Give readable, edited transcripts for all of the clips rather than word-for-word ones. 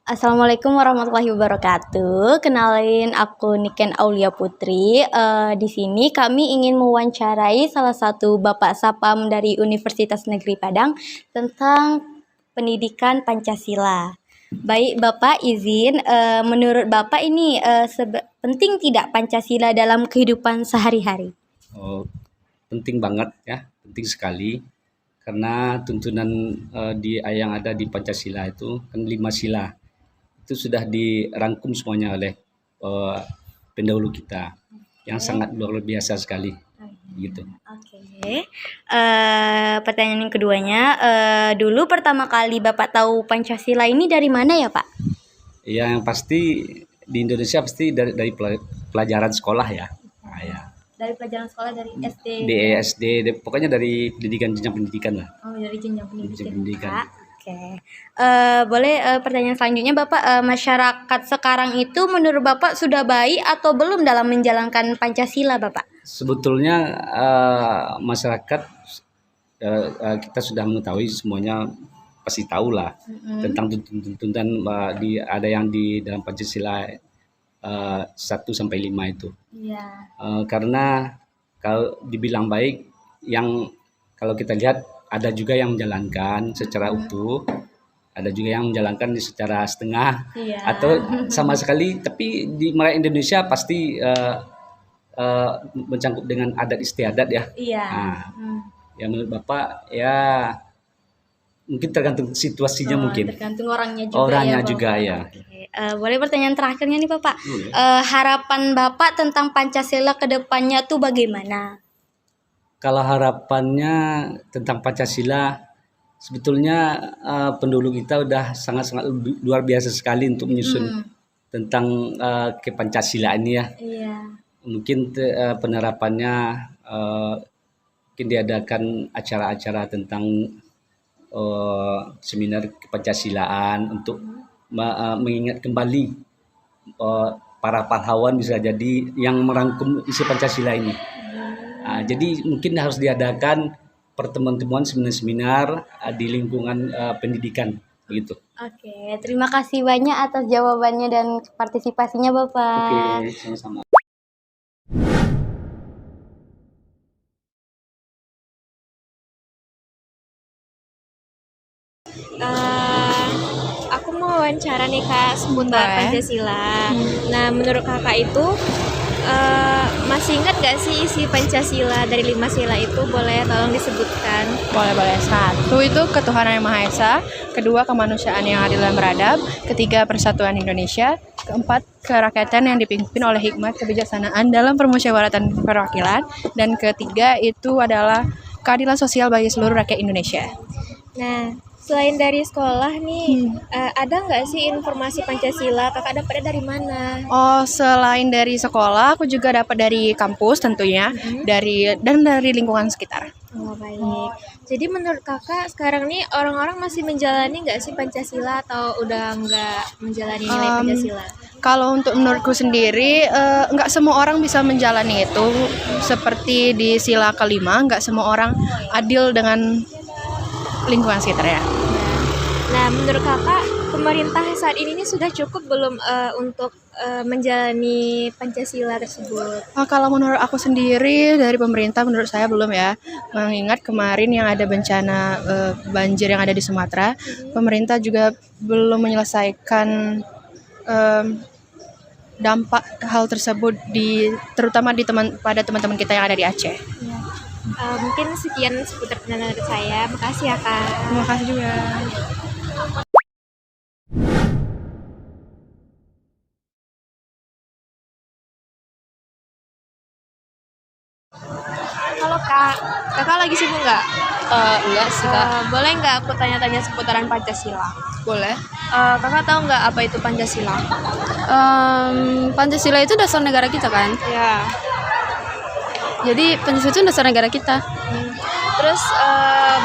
Assalamualaikum warahmatullahi wabarakatuh. Kenalin aku Niken Aulia Putri. Di sini kami ingin mewawancarai salah satu Bapak Sapam dari Universitas Negeri Padang tentang pendidikan Pancasila. Baik Bapak, izin menurut Bapak ini penting tidak Pancasila dalam kehidupan sehari-hari? Oh, penting banget ya, penting sekali karena tuntunan yang ada di Pancasila itu kan 5 sila. Itu sudah dirangkum semuanya oleh pendahulu kita yang sangat luar biasa sekali gitu. Oke. Pertanyaan yang keduanya, dulu pertama kali Bapak tahu Pancasila ini dari mana ya, Pak? Yang pasti di Indonesia pasti dari pelajaran sekolah ya. Nah, ya. Dari pelajaran sekolah dari SD. Di SD, pokoknya dari jenjang pendidikan lah. Oh, dari jenjang Jenjang pendidikan, pendidikan. Pak. Oke. Boleh pertanyaan selanjutnya Bapak, masyarakat sekarang itu menurut Bapak sudah baik atau belum dalam menjalankan Pancasila, Bapak? Sebetulnya masyarakat kita sudah mengetahui semuanya, pasti tahu lah tentang tuntutan ada yang di dalam Pancasila 1 sampai 5 itu. Iya. Karena kalau dibilang baik, yang kalau kita lihat ada juga yang menjalankan secara utuh, ada juga yang menjalankan secara setengah atau sama sekali. Tapi di Merakyat Indonesia pasti mencangkup dengan adat istiadat ya. Iya. Ya menurut Bapak ya mungkin tergantung situasinya mungkin. Tergantung orangnya juga Orangnya ya, juga Bapak. ya. Oke. Boleh pertanyaan terakhirnya nih Bapak. Harapan Bapak tentang Pancasila ke depannya tuh bagaimana? Kalau harapannya tentang Pancasila, sebetulnya pendahulu kita udah sangat-sangat luar biasa sekali untuk menyusun tentang ke-Pancasila ini ya. Iya. Mungkin penerapannya mungkin diadakan acara-acara tentang seminar kepancasilaan untuk mengingat kembali para pahlawan bisa jadi yang merangkum isi Pancasila ini. Jadi mungkin harus diadakan pertemuan-temuan seminar-seminar di lingkungan pendidikan begitu. Oke, terima kasih banyak atas jawabannya dan partisipasinya Bapak. Oke, sama-sama. Aku mau wawancara nih Kak seputar Pancasila. Nah, menurut Kakak itu masih ingat gak sih isi Pancasila dari 5 sila itu? Boleh tolong disebutkan? Boleh. 1 itu ketuhanan yang Maha Esa, 2 kemanusiaan yang adil dan beradab, 3 persatuan Indonesia, 4 kerakyatan yang dipimpin oleh hikmat kebijaksanaan dalam permusyawaratan perwakilan, dan 3 itu adalah keadilan sosial bagi seluruh rakyat Indonesia. Nah, selain dari sekolah nih, ada nggak sih informasi Pancasila? Kakak dapatnya dari mana? Oh, selain dari sekolah, aku juga dapat dari kampus tentunya, dari lingkungan sekitar. Oh, baik. Jadi menurut kakak sekarang nih orang-orang masih menjalani nggak sih Pancasila atau udah nggak menjalani nilai Pancasila? Kalau untuk menurutku sendiri, nggak semua orang bisa menjalani itu. Seperti di sila kelima, nggak semua orang adil dengan lingkungan sekitar ya. Nah, menurut kakak pemerintah saat ini sudah cukup belum untuk menjalani Pancasila tersebut? Kalau menurut aku sendiri dari pemerintah, menurut saya belum ya. Mengingat kemarin yang ada bencana banjir yang ada di Sumatera, pemerintah juga belum menyelesaikan dampak hal tersebut terutama pada teman-teman kita yang ada di Aceh. Mungkin sekian seputar penjelasan dari saya. Makasih ya Kak. Terima kasih juga. Halo Kak, Kakak lagi sibuk nggak? Enggak sih Kak. Boleh nggak aku tanya-tanya seputaran Pancasila? Boleh. Kakak tahu nggak apa itu Pancasila? Pancasila itu dasar negara kita kan? Ya. Jadi Pancasila itu dasar negara kita. Terus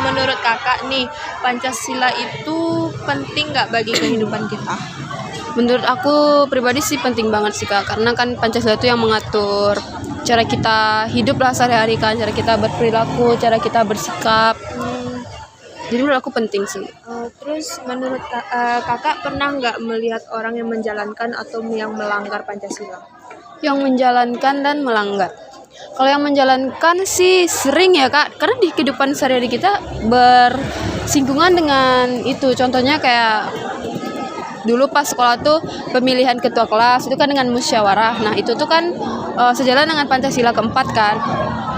menurut kakak nih, Pancasila itu penting nggak bagi kehidupan kita? Menurut aku pribadi sih penting banget sih Kak, karena kan Pancasila itu yang mengatur cara kita hidup lah sehari-hari kan, cara kita berperilaku, cara kita bersikap. Jadi menurut aku penting sih. Terus menurut kakak pernah nggak melihat orang yang menjalankan atau yang melanggar Pancasila? Yang menjalankan dan melanggar. Kalau yang menjalankan sih sering ya Kak, karena di kehidupan sehari-hari kita bersinggungan dengan itu. Contohnya kayak dulu pas sekolah tuh pemilihan ketua kelas itu kan dengan musyawarah. Nah itu tuh kan sejalan dengan Pancasila keempat kan.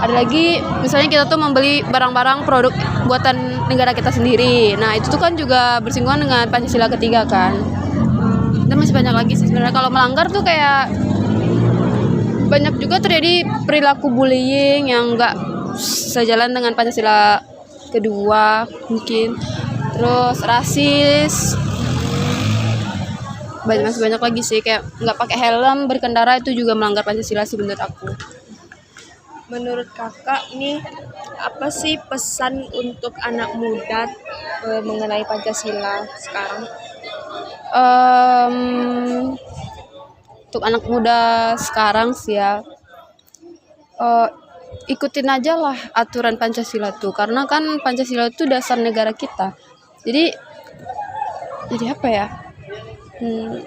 Ada lagi misalnya kita tuh membeli barang-barang produk buatan negara kita sendiri. Nah itu tuh kan juga bersinggungan dengan Pancasila ketiga kan. Dan masih banyak lagi sih sebenarnya. Kalau melanggar tuh kayak banyak juga terjadi perilaku bullying yang enggak sejalan dengan Pancasila kedua mungkin. Terus rasis. Masih banyak lagi sih kayak nggak pakai helm berkendara itu juga melanggar Pancasila sih menurut aku. Menurut kakak nih, apa sih pesan untuk anak muda mengenai Pancasila sekarang? Untuk anak muda sekarang sih ya, ikutin aja lah aturan Pancasila tuh, karena kan Pancasila itu dasar negara kita. Jadi apa ya?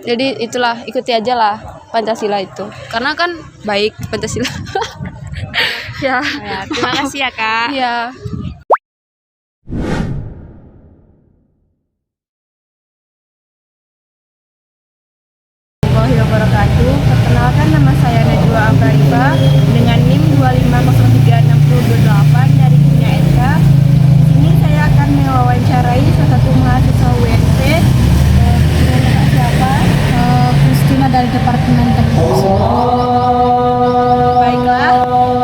Jadi itulah, ikuti aja lah Pancasila itu, karena kan baik Pancasila. Ya. Terima kasih ya Kak. Ya. Warahmatullahi wabarakatuh. Perkenalkan, nama saya Najwa Amrarifa dengan NIM 25036028 dari Kimia SK. Di sini saya akan mewawancarai salah satu mahasiswa UNP. Siapa? Kristina dari Departemen Teknik. Baiklah,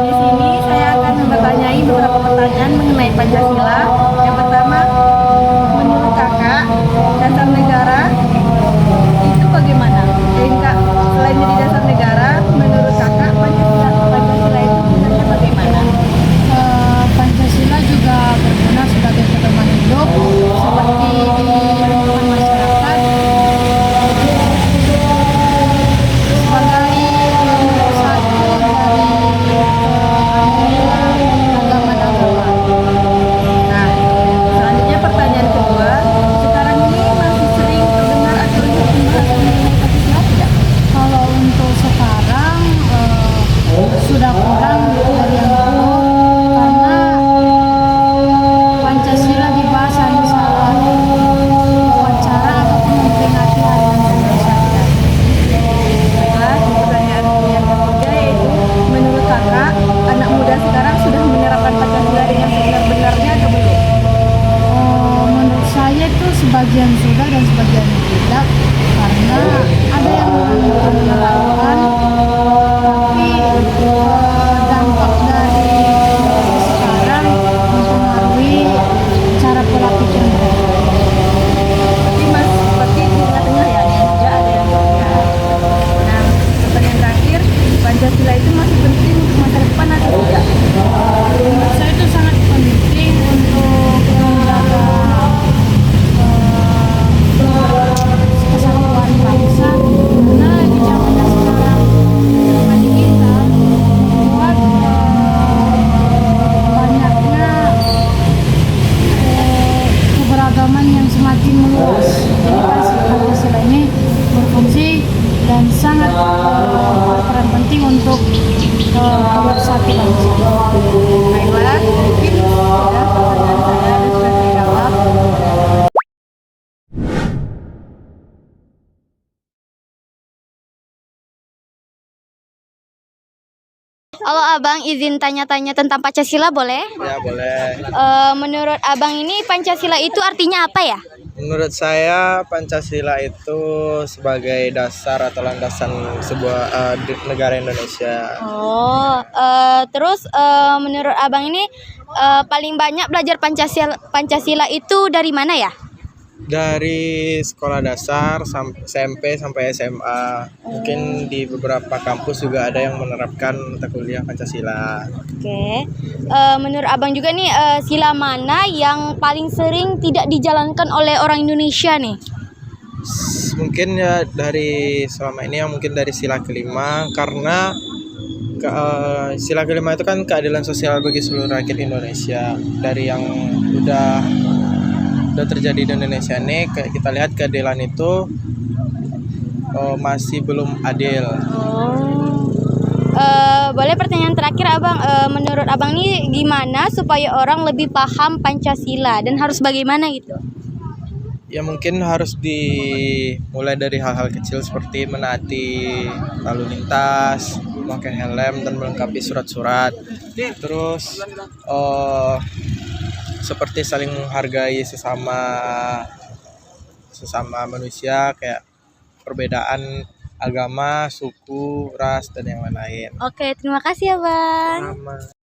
di sini saya akan bertanyai beberapa pertanyaan mengenai Pancasila. Yang pertama, menurut kakak, dasar negara itu bagaimana? Kak, selain jadi dasar negara, menurut kakak Pancasila itu sebenarnya bagaimana? Pancasila juga berguna sebagai pedoman hidup seperti di lingkungan masyarakat sebagai satu dari agama-agama. Nah, selanjutnya pertanyaan kedua, sekarang ini masih sering terdengar atau lihat pembahasan mengenai Pancasila tidak? Kalau untuk sekarang sudah kurang dari yang dulu karena Pancasila dibahas hanya saat upacara ataupun memperingati hari Indonesia saja. Baiklah, pertanyaan yang ketiga yaitu, menurut kakak, anak muda sekarang sudah menerapkan Pancasila dengan sebenar-benarnya atau belum? Menurut saya itu sebagian sudah dan sebagian tidak, karena ada yang menerapkan tapi dampak dari sekarang mempengaruhi cara pola pikir mereka. Tapi masih seperti di tengah-tengah ya, ada yang tidak, ada yang tidak. Nah, pertanyaan terakhir, Pancasila itu masih penting untuk masa depan atau tidak? Menurut saya itu sangat penting untuk menjaga kesatuan bangsa, karena di zaman sekarang bagi kita membuat banyaknya keberagaman yang semakin meluas. Jadi Pancasila ini berfungsi dan sangat berperan penting untuk satu bangsa. Baiklah, mungkin sudah pertanyaan saya dan sudah terjawab. Halo Abang, izin tanya-tanya tentang Pancasila boleh? Ya boleh. Menurut Abang ini Pancasila itu artinya apa ya? Menurut saya Pancasila itu sebagai dasar atau landasan sebuah negara Indonesia. Oh, terus menurut Abang ini paling banyak belajar Pancasila itu dari mana ya? Dari sekolah dasar SMP sampai SMA. Mungkin di beberapa kampus juga ada yang menerapkan mata kuliah Pancasila. Oke. Menurut Abang juga nih sila mana yang paling sering tidak dijalankan oleh orang Indonesia nih? Mungkin ya dari selama ini mungkin dari sila kelima, karena sila kelima itu kan keadilan sosial bagi seluruh rakyat Indonesia. Dari yang udah udah terjadi di Indonesia ini, kayak kita lihat keadilan itu masih belum adil. Boleh pertanyaan terakhir abang, menurut abang nih gimana supaya orang lebih paham Pancasila dan harus bagaimana gitu? Ya mungkin harus dimulai dari hal-hal kecil seperti menaati lalu lintas, memakai helm dan melengkapi surat-surat. Terus seperti saling menghargai sesama manusia, kayak perbedaan agama, suku, ras dan yang lain-lain. Oke, terima kasih abang. Sama.